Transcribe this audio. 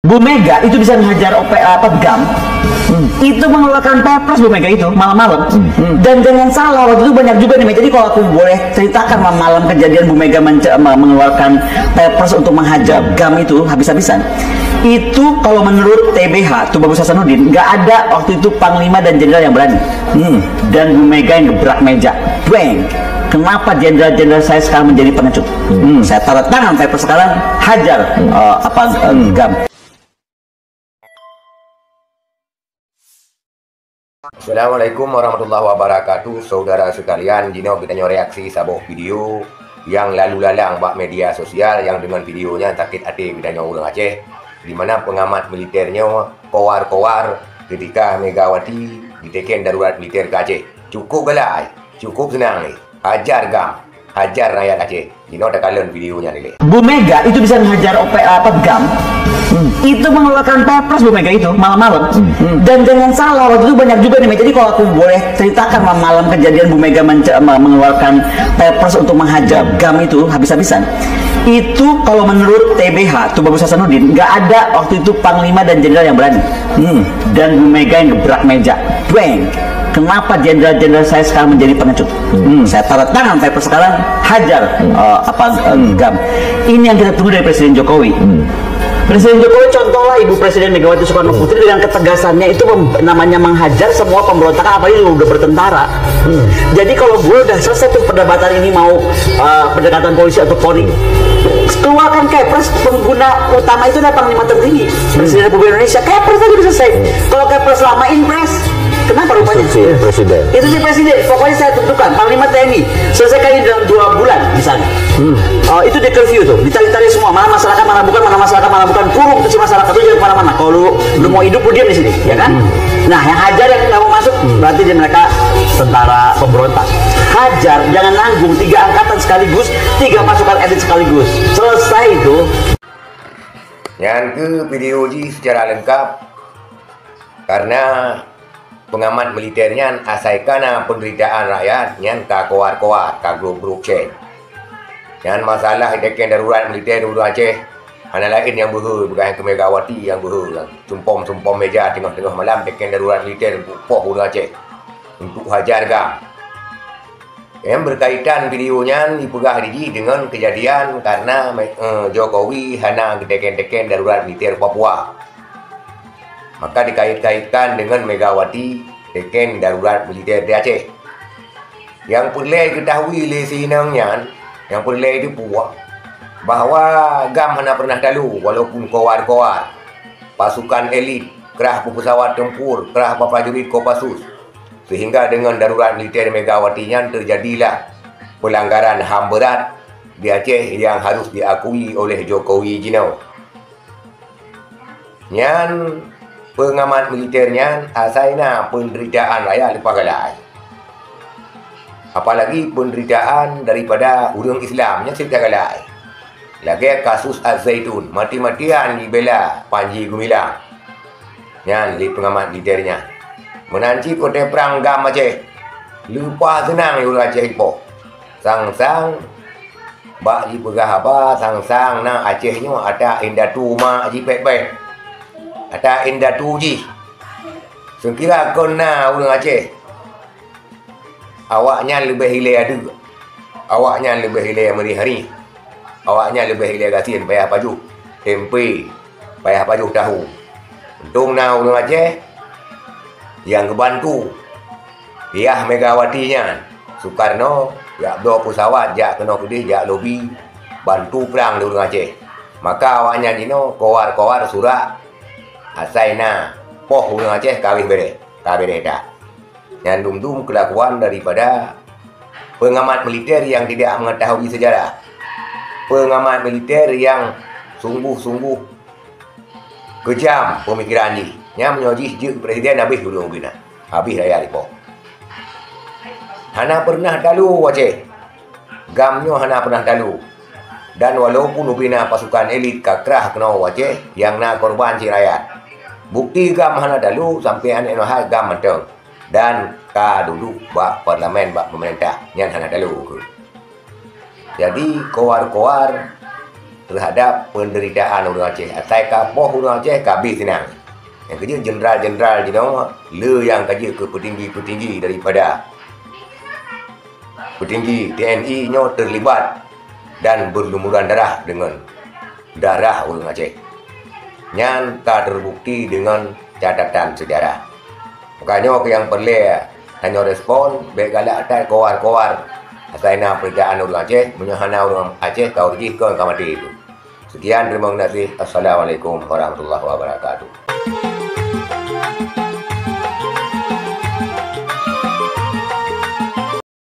Bu Mega itu bisa menghajar GAM. Itu mengeluarkan Perpres Bu Mega itu malam-malam. Dan jangan salah, waktu itu banyak juga nih. Jadi kalau aku boleh ceritakan malam kejadian Bu Mega mengeluarkan Perpres untuk menghajar GAM itu habis-habisan. Itu kalau menurut TBH Tubagus Hasanuddin, nggak ada waktu itu panglima dan jenderal yang berani. Dan Bu Mega yang gebrak meja. Bang. Kenapa jenderal-jenderal saya sekarang menjadi pengecut? Saya tanda tangan Perpres sekarang, hajar GAM. Assalamualaikum warahmatullahi wabarakatuh. Saudara sekalian, Dino kita reaksi sebuah video yang lalu lalang bak media sosial yang dengan videonya sakit hati kita orang Aceh, di mana pengamat militernya kowar-kowar ketika Megawati diteken darurat militer ke Aceh. Cukup galai, cukup senang nih. Hajar GAM, hajar rakyat Aceh. Dino tak kalian videonya nih. Bu Mega itu bisa menghajar GAM. Itu mengeluarkan Perpres Bu Mega itu malam-malam. Dan jangan salah, waktu itu banyak juga nih. Jadi kalau aku boleh ceritakan malam kejadian Bu Mega mengeluarkan Perpres untuk menghajar GAM itu habis-habisan. Itu kalau menurut TBH Tubagus Hasanuddin, nggak ada waktu itu panglima dan jenderal yang berani. Dan Bu Mega yang gebrak meja. Bang. Kenapa jenderal-jenderal saya sekarang menjadi pengecut? Saya tanda tangan Perpres sekarang, hajar GAM. Ini yang kita tunggu dari Presiden Jokowi. Presiden Jokowi contohlah Ibu Presiden Megawati Soekarno Putri dengan ketegasannya itu namanya menghajar semua pemberontakan, apalagi udah bertentara. Jadi kalau gue udah selesai tuh perdebatan ini mau pendekatan polisi atau Polri, keluarkan Kepres, pengguna utama itu adalah Panglima tertinggi Presiden Republik Indonesia. Kepres tadi bisa selesai. Kalau Kepres lama impres, kenapa rupanya? Presiden. Itu si Presiden. Pokoknya saya tentukan Panglima TNI selesaikan ini dalam 2 bulan misalnya. Itu di review tuh, ditarik-tarik semua, mana masyarakat, mana bukan, mana masyarakat, mana bukan, kurung tuh si masyarakat itu jangan kemana-mana. Kalau lu mau hidup, lu diam di sini, ya kan? Nah, yang hajar yang nggak mau masuk, berarti dia mereka tentara pemberontak. Hajar, jangan nanggung 3 angkatan sekaligus, 3 pasukan elit sekaligus. Selesai itu. Yang ke video ini secara lengkap karena pengamat militernya asaikan penderitaan rakyat yang tak kowar-kowar, tak grup-grup cek. Yang masalah teken darurat militer dulu Aceh, mana lain yang bukan yang ke Megawati yang yang sumpom meja tengah-tengah malam teken darurat militer pok dulu Aceh untuk hajar GAM. Yang berkaitan videonya dipegah diri dengan kejadian karena Jokowi hana teken darurat militer Papua. Maka dikait-kaitkan dengan Megawati teken darurat militer di Aceh. Yang perlu ketahui lesinangnya, yang perlu dibuat bahwa GAM hana pernah dalu walaupun kowar-kowar pasukan elit, kerah pesawat tempur, kerah prajurit Kopassus, sehingga dengan darurat militer Megawati-nya terjadilah pelanggaran HAM berat di Aceh yang harus diakui oleh Jokowi Jino. Nyan pengamat militernya asaina penderitaan rakyat lepas galai. Apalagi penderitaan daripada orang Islamnya cerita galai. Lagi kasus Az-Zaitun, mati-matian dibela Panji Gumilang. Yang di pengamat militernya menanci kote perang GAM Aceh. Lupa senang orang Aceh ipo. Sang-sang bak ji pegah apa sang-sang na Acehnya ada indatu mak ji pek-pek. Ada indatu ji. Sekira kena orang Aceh. Awaknya lebih hilai ada. Awaknya lebih hilai merih-hari. Awaknya lebih hilai gasin payah paju. Tempe. Payah paju tahu. Untung na orang Aceh yang kebantu. Dia Megawatinya. Soekarno. Jak dua pesawat. Jak kena kedih. Jak lobi. Bantu perang di orang Aceh. Maka awaknya dino kowar-kowar surat. Asaina. Poh orang Aceh kawih bere. Kawih bere dah. Yang dum-dum kelakuan daripada pengamat militer yang tidak mengetahui sejarah. Pengamat militer yang sungguh-sungguh kejam pemikiran ni. Yang menyojih je Presiden habis dulu mungkin. Habis raya lipo. Hana pernah dalu Aceh. GAM-nya hana pernah dalu. Dan walaupun ubina pasukan elit kakrah kena Aceh yang nak korban si rakyat. Bukti GAM hana dalu sampai anak nohai GAM menteng. Dan duduk bak parlimen, bak pemerintah yang hana dalu. Jadi kowar-kowar terhadap penderitaan orang Aceh. Atai kapoh orang Aceh kabis senang. Yang kerja jenderal-jenderal je tau, le yang kerja ke petinggi-petinggi daripada petinggi TNI-nya terlibat dan berlumuran darah dengan darah orang Aceh. Yang tak terbukti dengan catatan sejarah. Makanya yang perlu hanya respon, baik galak atas kowar-kowar asal perdaan orang Aceh, menyahana orang Aceh kau pergi ke kamati itu. Sekian, terima kasih. Assalamualaikum warahmatullahi wabarakatuh.